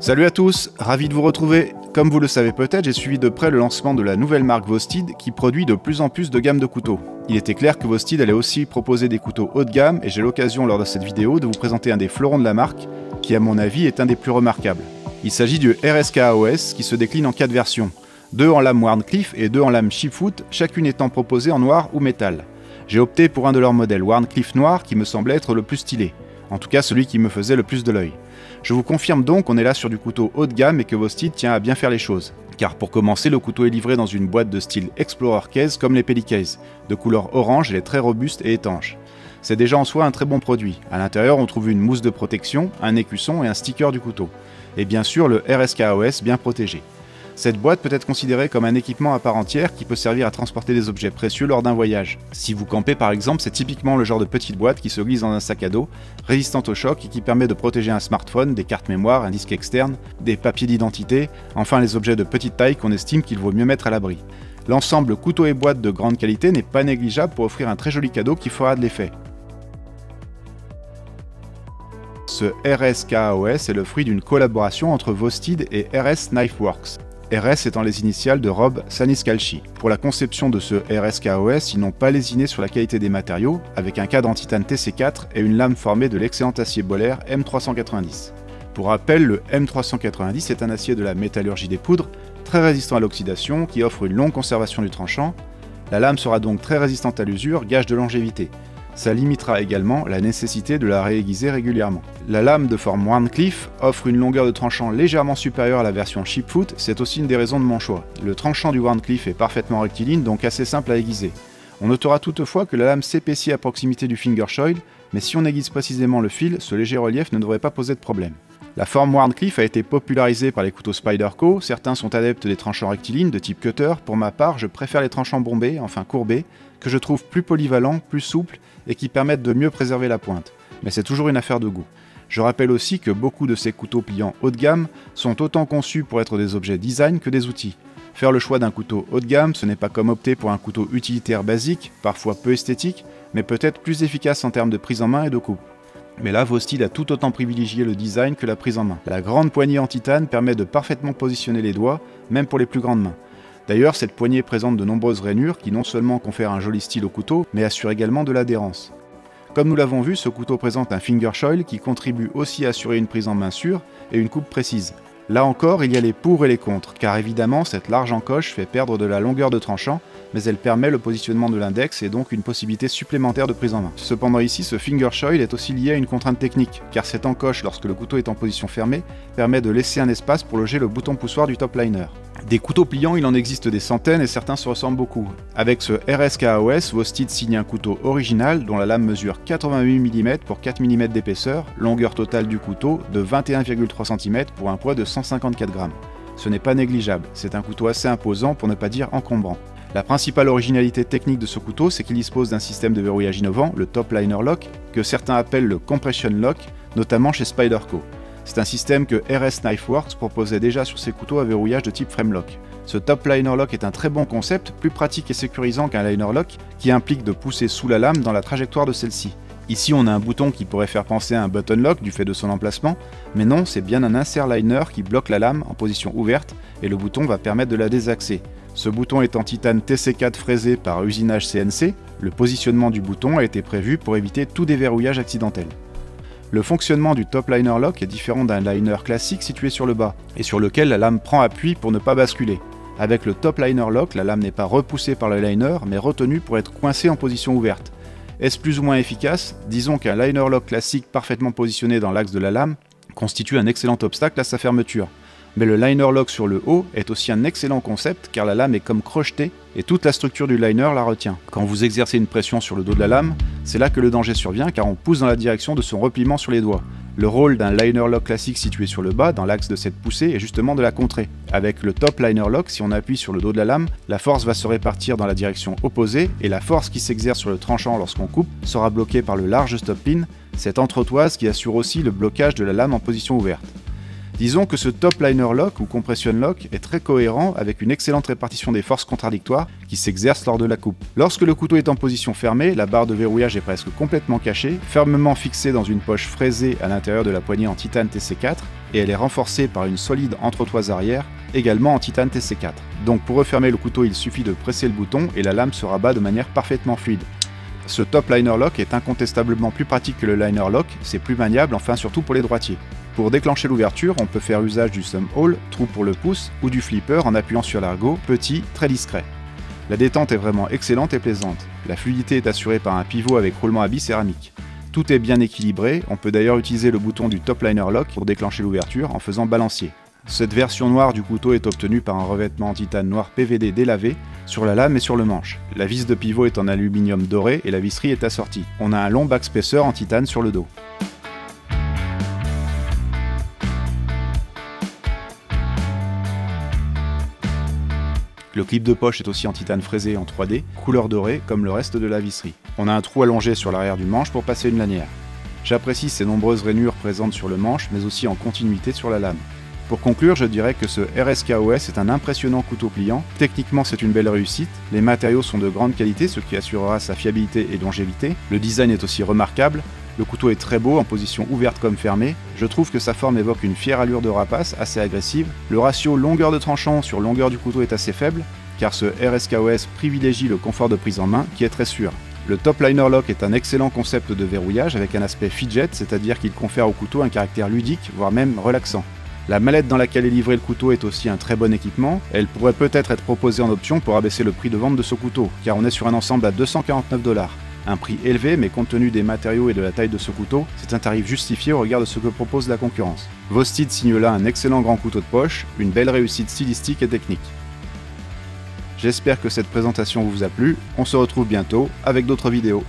Salut à tous, ravi de vous retrouver. Comme vous le savez peut-être, j'ai suivi de près le lancement de la nouvelle marque Vostid qui produit de plus en plus de gammes de couteaux. Il était clair que Vostid allait aussi proposer des couteaux haut de gamme et j'ai l'occasion lors de cette vidéo de vous présenter un des fleurons de la marque qui à mon avis est un des plus remarquables. Il s'agit du RSK AOS qui se décline en 4 versions. 2 en lame Wharncliffe et 2 en lame Shipfoot, chacune étant proposée en noir ou métal. J'ai opté pour un de leurs modèles Wharncliffe noir qui me semblait être le plus stylé. En tout cas celui qui me faisait le plus de l'œil. Je vous confirme donc qu'on est là sur du couteau haut de gamme et que Vostid tient à bien faire les choses. Car pour commencer, le couteau est livré dans une boîte de style Explorer Case comme les Pelly Case, de couleur orange, elle est très robuste et étanche. C'est déjà en soi un très bon produit. À l'intérieur, on trouve une mousse de protection, un écusson et un sticker du couteau. Et bien sûr, le RSK AOS bien protégé. Cette boîte peut être considérée comme un équipement à part entière qui peut servir à transporter des objets précieux lors d'un voyage. Si vous campez par exemple, c'est typiquement le genre de petite boîte qui se glisse dans un sac à dos, résistante au choc et qui permet de protéger un smartphone, des cartes mémoire, un disque externe, des papiers d'identité, enfin les objets de petite taille qu'on estime qu'il vaut mieux mettre à l'abri. L'ensemble couteau et boîte de grande qualité n'est pas négligeable pour offrir un très joli cadeau qui fera de l'effet. Ce RSK AOS est le fruit d'une collaboration entre Vostid et RS Knifeworks. RS étant les initiales de Rob Saniscalchi. Pour la conception de ce RSK AOS, ils n'ont pas lésiné sur la qualité des matériaux, avec un cadre en titane TC4 et une lame formée de l'excellent acier Bohler M390. Pour rappel, le M390 est un acier de la métallurgie des poudres, très résistant à l'oxydation, qui offre une longue conservation du tranchant. La lame sera donc très résistante à l'usure, gage de longévité. Ça limitera également la nécessité de la réaiguiser régulièrement. La lame de forme Wharncliffe offre une longueur de tranchant légèrement supérieure à la version Shipfoot, c'est aussi une des raisons de mon choix. Le tranchant du Wharncliffe est parfaitement rectiligne, donc assez simple à aiguiser. On notera toutefois que la lame s'épaissit à proximité du fingerchoil, mais si on aiguise précisément le fil, ce léger relief ne devrait pas poser de problème. La forme Wharncliffe a été popularisée par les couteaux Spyderco, certains sont adeptes des tranchants rectilignes de type cutter, pour ma part je préfère les tranchants bombés, enfin courbés, que je trouve plus polyvalents, plus souples et qui permettent de mieux préserver la pointe. Mais c'est toujours une affaire de goût. Je rappelle aussi que beaucoup de ces couteaux pliants haut de gamme sont autant conçus pour être des objets design que des outils. Faire le choix d'un couteau haut de gamme, ce n'est pas comme opter pour un couteau utilitaire basique, parfois peu esthétique, mais peut-être plus efficace en termes de prise en main et de coupe. Mais là, Vostid a tout autant privilégié le design que la prise en main. La grande poignée en titane permet de parfaitement positionner les doigts, même pour les plus grandes mains. D'ailleurs, cette poignée présente de nombreuses rainures qui non seulement confèrent un joli style au couteau, mais assurent également de l'adhérence. Comme nous l'avons vu, ce couteau présente un fingerchoil qui contribue aussi à assurer une prise en main sûre et une coupe précise. Là encore, il y a les pour et les contre, car évidemment, cette large encoche fait perdre de la longueur de tranchant, mais elle permet le positionnement de l'index et donc une possibilité supplémentaire de prise en main. Cependant ici, ce fingerchoil est aussi lié à une contrainte technique, car cette encoche, lorsque le couteau est en position fermée, permet de laisser un espace pour loger le bouton poussoir du top liner. Des couteaux pliants, il en existe des centaines et certains se ressemblent beaucoup. Avec ce RSK AOS, Vostid signe un couteau original dont la lame mesure 88 mm pour 4 mm d'épaisseur, longueur totale du couteau de 21,3 cm pour un poids de 154 grammes. Ce n'est pas négligeable, c'est un couteau assez imposant pour ne pas dire encombrant. La principale originalité technique de ce couteau, c'est qu'il dispose d'un système de verrouillage innovant, le Top Liner Lock, que certains appellent le Compression Lock, notamment chez Spyderco. C'est un système que RS Knifeworks proposait déjà sur ses couteaux à verrouillage de type Frame Lock. Ce Top Liner Lock est un très bon concept, plus pratique et sécurisant qu'un Liner Lock, qui implique de pousser sous la lame dans la trajectoire de celle-ci. Ici on a un bouton qui pourrait faire penser à un button lock du fait de son emplacement, mais non, c'est bien un insert liner qui bloque la lame en position ouverte et le bouton va permettre de la désaxer. Ce bouton est en titane TC4 fraisé par usinage CNC, le positionnement du bouton a été prévu pour éviter tout déverrouillage accidentel. Le fonctionnement du Top Liner Lock est différent d'un liner classique situé sur le bas, et sur lequel la lame prend appui pour ne pas basculer. Avec le Top Liner Lock, la lame n'est pas repoussée par le liner, mais retenue pour être coincée en position ouverte. Est-ce plus ou moins efficace? Disons qu'un liner lock classique parfaitement positionné dans l'axe de la lame constitue un excellent obstacle à sa fermeture. Mais le liner lock sur le haut est aussi un excellent concept car la lame est comme crochetée et toute la structure du liner la retient. Quand vous exercez une pression sur le dos de la lame, c'est là que le danger survient car on pousse dans la direction de son repliement sur les doigts. Le rôle d'un liner lock classique situé sur le bas, dans l'axe de cette poussée, est justement de la contrer. Avec le Top Liner Lock, si on appuie sur le dos de la lame, la force va se répartir dans la direction opposée et la force qui s'exerce sur le tranchant lorsqu'on coupe sera bloquée par le large stop pin, cette entretoise qui assure aussi le blocage de la lame en position ouverte. Disons que ce top liner lock ou compression lock est très cohérent avec une excellente répartition des forces contradictoires qui s'exercent lors de la coupe. Lorsque le couteau est en position fermée, la barre de verrouillage est presque complètement cachée, fermement fixée dans une poche fraisée à l'intérieur de la poignée en titane TC4, et elle est renforcée par une solide entretoise arrière, également en titane TC4. Donc pour refermer le couteau, il suffit de presser le bouton et la lame se rabat de manière parfaitement fluide. Ce top liner lock est incontestablement plus pratique que le liner lock, c'est plus maniable, enfin surtout pour les droitiers. Pour déclencher l'ouverture, on peut faire usage du thumb hole, trou pour le pouce, ou du flipper en appuyant sur l'ergot, petit, très discret. La détente est vraiment excellente et plaisante. La fluidité est assurée par un pivot avec roulement à billes céramique. Tout est bien équilibré, on peut d'ailleurs utiliser le bouton du top liner lock pour déclencher l'ouverture en faisant balancier. Cette version noire du couteau est obtenue par un revêtement en titane noir PVD délavé sur la lame et sur le manche. La vis de pivot est en aluminium doré et la visserie est assortie. On a un long backspacer en titane sur le dos. Le clip de poche est aussi en titane fraisé en 3D, couleur dorée comme le reste de la visserie. On a un trou allongé sur l'arrière du manche pour passer une lanière. J'apprécie ces nombreuses rainures présentes sur le manche mais aussi en continuité sur la lame. Pour conclure, je dirais que ce RSKOS est un impressionnant couteau pliant. Techniquement, c'est une belle réussite. Les matériaux sont de grande qualité, ce qui assurera sa fiabilité et longévité. Le design est aussi remarquable. Le couteau est très beau, en position ouverte comme fermée. Je trouve que sa forme évoque une fière allure de rapace, assez agressive. Le ratio longueur de tranchant sur longueur du couteau est assez faible, car ce RSKOS privilégie le confort de prise en main, qui est très sûr. Le top liner lock est un excellent concept de verrouillage avec un aspect fidget, c'est-à-dire qu'il confère au couteau un caractère ludique, voire même relaxant. La mallette dans laquelle est livré le couteau est aussi un très bon équipement. Elle pourrait peut-être être proposée en option pour abaisser le prix de vente de ce couteau, car on est sur un ensemble à 249 $. Un prix élevé, mais compte tenu des matériaux et de la taille de ce couteau, c'est un tarif justifié au regard de ce que propose la concurrence. Vostid signe là un excellent grand couteau de poche, une belle réussite stylistique et technique. J'espère que cette présentation vous a plu, on se retrouve bientôt avec d'autres vidéos.